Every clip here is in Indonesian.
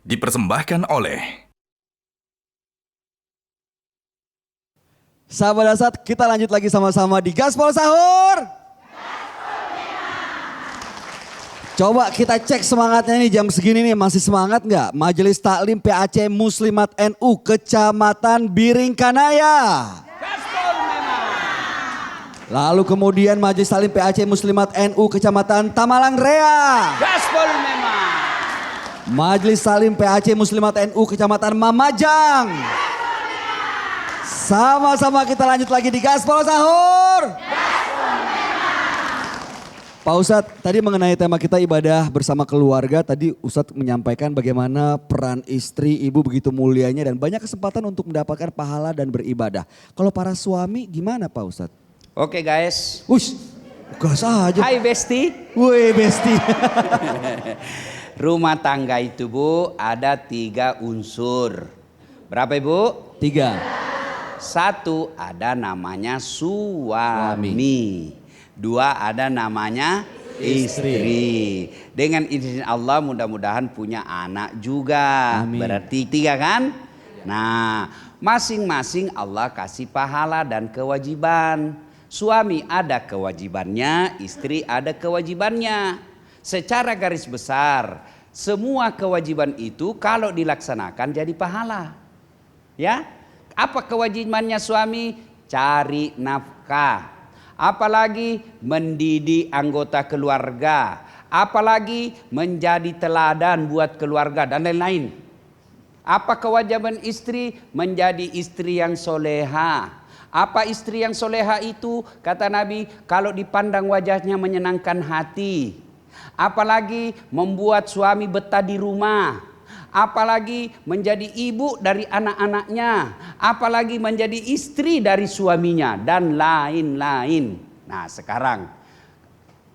dipersembahkan oleh Sahabat Dasat, kita lanjut lagi sama-sama di Gaspol Sahur. Coba kita cek semangatnya nih, jam segini nih, masih semangat nggak? Majelis Taklim PAC Muslimat NU Kecamatan Biringkanaya. Gaspol memang. Lalu kemudian Majelis Taklim PAC Muslimat NU Kecamatan Tamalang Rea. Gaspol memang. Majelis Taklim PAC Muslimat NU Kecamatan Mamajang. Sama-sama kita lanjut lagi di Gaspol Sahur. Pak Ustadz, tadi mengenai tema kita ibadah bersama keluarga, tadi Ustadz menyampaikan bagaimana peran istri, ibu begitu mulianya dan banyak kesempatan untuk mendapatkan pahala dan beribadah. Kalau para suami gimana Pak Ustadz? Oke guys. Wush, gas aja. Hai Besti. Woi Besti. Rumah tangga itu Bu ada 3 unsur. Berapa Ibu? 3. 1 ada namanya suami. 2 ada namanya istri. Dengan izin Allah mudah-mudahan punya anak juga. Amin. Berarti 3 kan? Nah, masing-masing Allah kasih pahala dan kewajiban. Suami ada kewajibannya, istri ada kewajibannya. Secara garis besar, semua kewajiban itu kalau dilaksanakan jadi pahala. Ya? Apa kewajibannya suami? Cari nafkah. Apalagi mendidik anggota keluarga, apalagi menjadi teladan buat keluarga dan lain-lain. Apa kewajiban istri? Menjadi istri yang soleha. Apa istri yang soleha itu? Kata Nabi, kalau dipandang wajahnya menyenangkan hati. Apalagi membuat suami betah di rumah. Apalagi menjadi ibu dari anak-anaknya, apalagi menjadi istri dari suaminya dan lain-lain. Nah sekarang,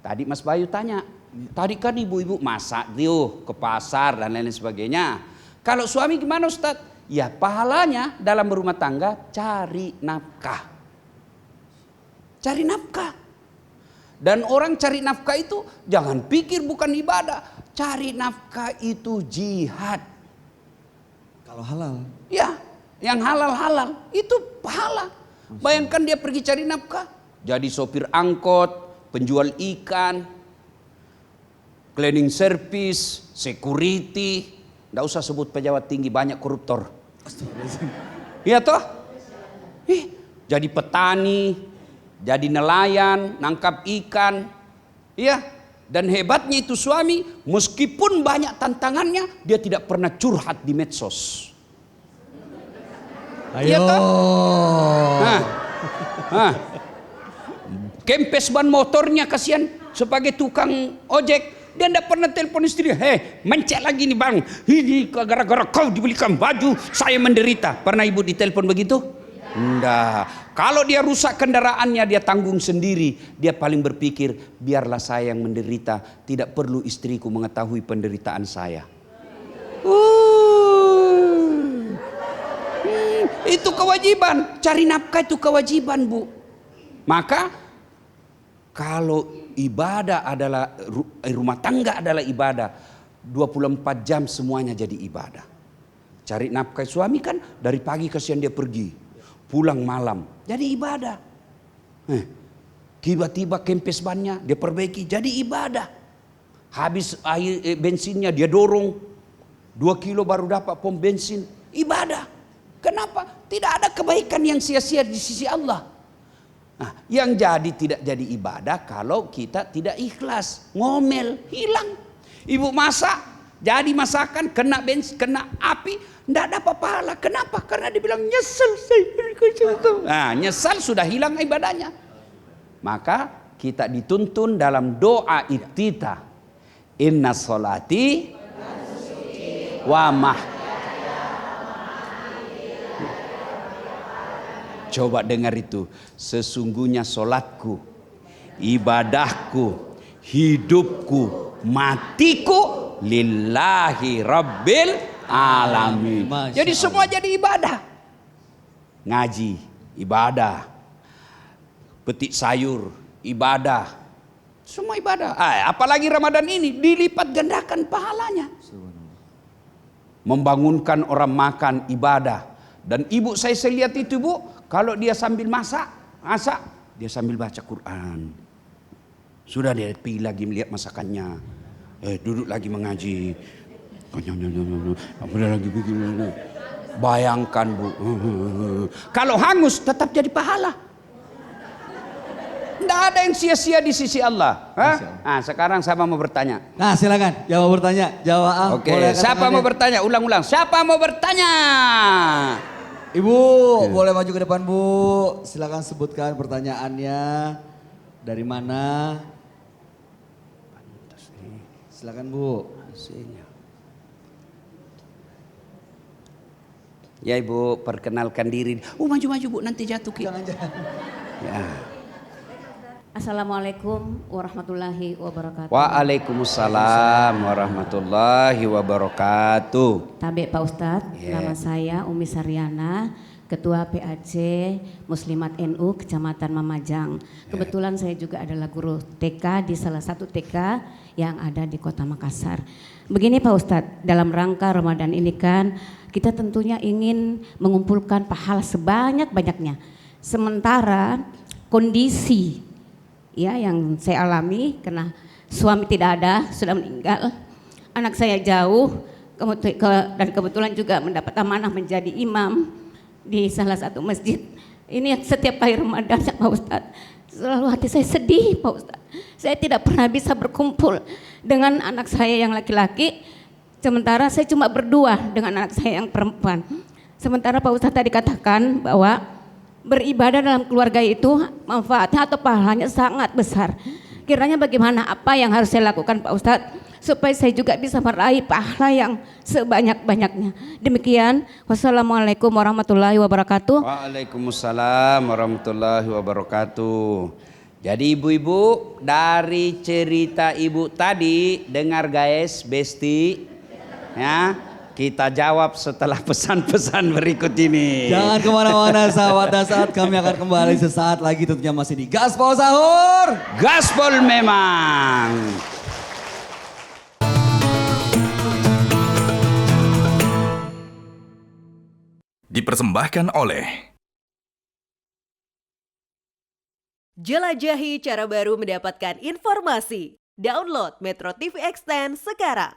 tadi Mas Bayu tanya, tadi kan ibu-ibu masak tuh ke pasar dan lain-lain sebagainya. Kalau suami gimana Ustadz? Ya pahalanya dalam berumah tangga cari nafkah. Cari nafkah. Dan orang cari nafkah itu jangan pikir bukan ibadah. Cari nafkah itu jihad. Kalau halal. Ya, yang halal-halal itu pahala. Bayangkan dia pergi cari nafkah. Jadi sopir angkot, penjual ikan, cleaning service, security. Nggak usah sebut pejabat tinggi, banyak koruptor. Iya toh? Jadi petani, jadi nelayan, nangkap ikan. Iya. Dan hebatnya itu suami, meskipun banyak tantangannya, dia tidak pernah curhat di medsos. Ayo. Iya toh? Kempes ban motornya kasihan sebagai tukang ojek. Dia tidak pernah telepon istri. Hei, mencet lagi nih bang. Ini gara-gara kau dibelikan baju, saya menderita. Pernah ibu ditelepon begitu? Enggak. Kalau dia rusak kendaraannya dia tanggung sendiri. Dia paling berpikir biarlah saya yang menderita. Tidak perlu istriku mengetahui penderitaan saya. Itu kewajiban. Cari nafkah itu kewajiban Bu. Maka kalau ibadah adalah rumah tangga adalah ibadah. 24 jam semuanya jadi ibadah. Cari nafkah suami kan dari pagi kasihan dia pergi. Pulang malam jadi ibadah. Tiba-tiba kempes bannya dia perbaiki jadi ibadah. Habis air bensinnya dia dorong 2 kilo baru dapat pom bensin, ibadah. Kenapa? Tidak ada kebaikan yang sia-sia di sisi Allah. Nah, yang jadi tidak jadi ibadah kalau kita tidak ikhlas, ngomel, hilang. Ibu masak, jadi masakan kena bensin, kena api. Tidak dapat pahala. Kenapa? Karena dibilang nyesel. Nah, nyesal sudah hilang ibadahnya. Maka kita dituntun dalam doa iftitah. Inna sholati wa mah. Coba dengar itu. Sesungguhnya solatku, ibadahku, hidupku, matiku lillahi rabbil alamin. Jadi semua jadi ibadah. Ngaji, ibadah. Petik sayur, ibadah. Semua ibadah. Apalagi Ramadan ini dilipat gandakan pahalanya. membangunkan orang makan ibadah. Dan ibu saya lihat itu Bu, kalau dia sambil masak, dia sambil baca Quran. Sudah dia pergi lagi melihat masakannya. Duduk lagi mengaji. Apa lagi begini? Bayangkan Bu. Kalau hangus tetap jadi pahala. Tidak ada yang sia-sia di sisi Allah. Nah, sekarang siapa mau bertanya? Nah silakan, yang mau bertanya, jawab. Oke, siapa mau bertanya? Ulang-ulang. Siapa mau bertanya? Ibu, boleh maju ke depan Bu. Silakan sebutkan pertanyaannya. Dari mana? Silakan Bu. Ya Ibu, perkenalkan diri. Maju-maju Bu, nanti jatuh. Jangan. Ya. Assalamualaikum warahmatullahi wabarakatuh. Waalaikumsalam warahmatullahi wabarakatuh. Tabe Pak Ustadz, Yeah. nama saya Umi Saryana, Ketua PAC Muslimat NU Kecamatan Mamajang. Kebetulan saya juga adalah guru TK di salah satu TK yang ada di Kota Makassar. Begini Pak Ustadz, dalam rangka Ramadan ini kan kita tentunya ingin mengumpulkan pahala sebanyak-banyaknya. Sementara kondisi ya yang saya alami karena suami tidak ada, sudah meninggal, anak saya jauh, dan kebetulan juga mendapat amanah menjadi imam di salah satu masjid. Ini setiap kali Ramadan Pak Ustadz, selalu hati saya sedih Pak Ustadz. Saya tidak pernah bisa berkumpul dengan anak saya yang laki-laki, sementara saya cuma berdua dengan anak saya yang perempuan. Sementara Pak Ustadz tadi katakan bahwa beribadah dalam keluarga itu manfaatnya atau pahalanya sangat besar. Kiranya bagaimana, apa yang harus saya lakukan Pak Ustadz supaya saya juga bisa meraih pahala yang sebanyak-banyaknya. Demikian, wassalamualaikum warahmatullahi wabarakatuh. Waalaikumsalam warahmatullahi wabarakatuh. Jadi ibu-ibu, dari cerita ibu tadi, dengar guys, Besti, ya. Kita jawab setelah pesan-pesan berikut ini. Jangan kemana-mana sahabat Dasar, kami akan kembali sesaat lagi tentunya masih di Gaspol Sahur. Gaspol memang. Dipersembahkan oleh Jelajahi cara baru mendapatkan informasi. Download Metro TV Extend sekarang.